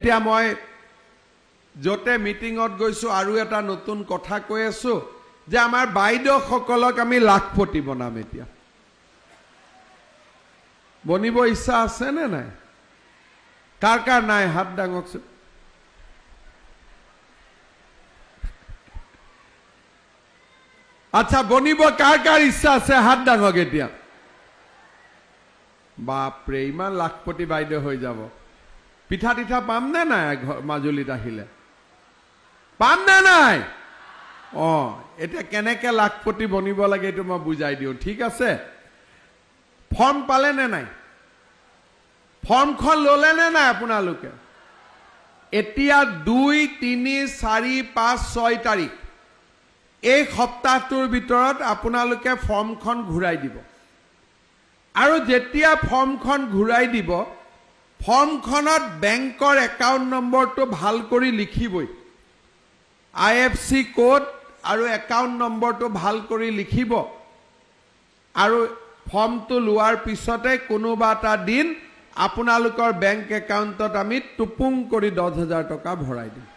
এতিয়া মই যতে মিটিংত গৈছো আৰু এটা নতুন কথা কৈ আছো যে আমাৰ বাইদেউ সকলক আমি লাখপতি বনাম এতিয়া বনিব ইচ্ছা আছে নে নাই কাৰ কাৰ নাই হাত ডাঙকছে আচ্ছা বনিব কাৰ কাৰ ইচ্ছা আছে হাত ডাঙক এতিয়া বাপৰে ইমান লাখপতি বাইদেউ হৈ যাব পিঠা তিঠা পাম নে নাই মাজুলীত আহিলে পাম নে নাই এটা কেনেকে লাখপতি বনিব লাগে এটো মই বুজাই দিও ঠিক আছে ফর্ম পালে নে নাই ফর্মখন ললে নে নাই আপোনালোকে এতিয়া 2 3 4 5 6 তাৰিখ এই সপ্তাহটোৰ ভিতৰত আপোনালোকে ফৰ্মখন ঘূৰাই দিব আৰু যেতিয়া ফৰ্মখন ঘূৰাই দিব ফৰ্মখনত বেংকৰ একাউন্ট নম্বৰটো ভাল কৰি লিখিবই আইএফসি কোড আৰু একাউন্ট নম্বৰটো ভাল কৰি লিখিব আৰু ফৰ্মটো লোৱাৰ পিছতে কোনোবা এটা দিন আপোনালোকৰ বেংক একাউন্টত আমি টুপুং কৰি 10,000 টকা ভৰাই দিম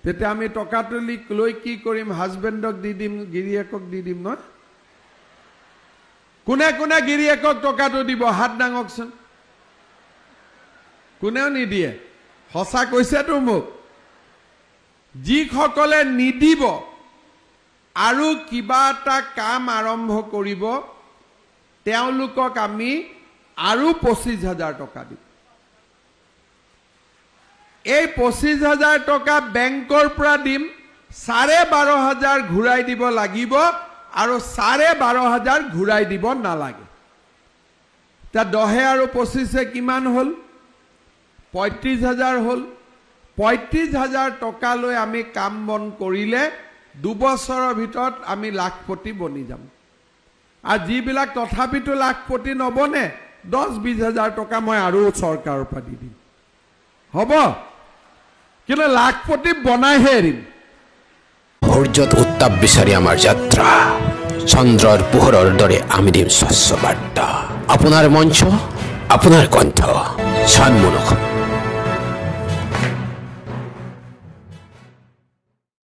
তেতিয়া আমি টকাটো লৈ কি কৰিম হাজবেণ্ডক দি দিম গিৰিয়েকক দি দিম ন কোনে কোনে গিৰিয়েকক টকাটো দিব হাত ডাঙকচোন কোনেও নিদিয়ে হসা কৈছে তো মোক যি সকলে নিদিব আৰু কিবা এটা কাম আৰম্ভ কৰিব তেওঁলোকক আমি আৰু 25,000 টকা দিম এই 25,000 টকা বেংকৰ পৰা দিম 12,500 ঘূৰাই দিব লাগিব আৰু 12,500 ঘূৰাই দিব নালাগে তা 10 আৰু 25 কিমান হল 35,000 হল 35,000 টকা লৈ আমি কাম বন কৰিলে 2 বছৰৰ ভিতৰত আমি লাখপতি বনি যাম আৰু যিবিলাক তথাপিতো লাখপতি নবনে 10-20,000 টকা মই আৰু চৰকাৰৰ পৰা দি দিম হ'ব কিন্তু লাখপতি বনাইহে এৰিম সূৰ্যত উত্তাপ বিচাৰি আমাৰ যাত্ৰা চন্দ্ৰৰ পোহৰৰ দৰে আমি দিম স্বচ্ছ বাৰ্তা আপোনাৰ মঞ্চ আপোনাৰ কণ্ঠ চানমুখ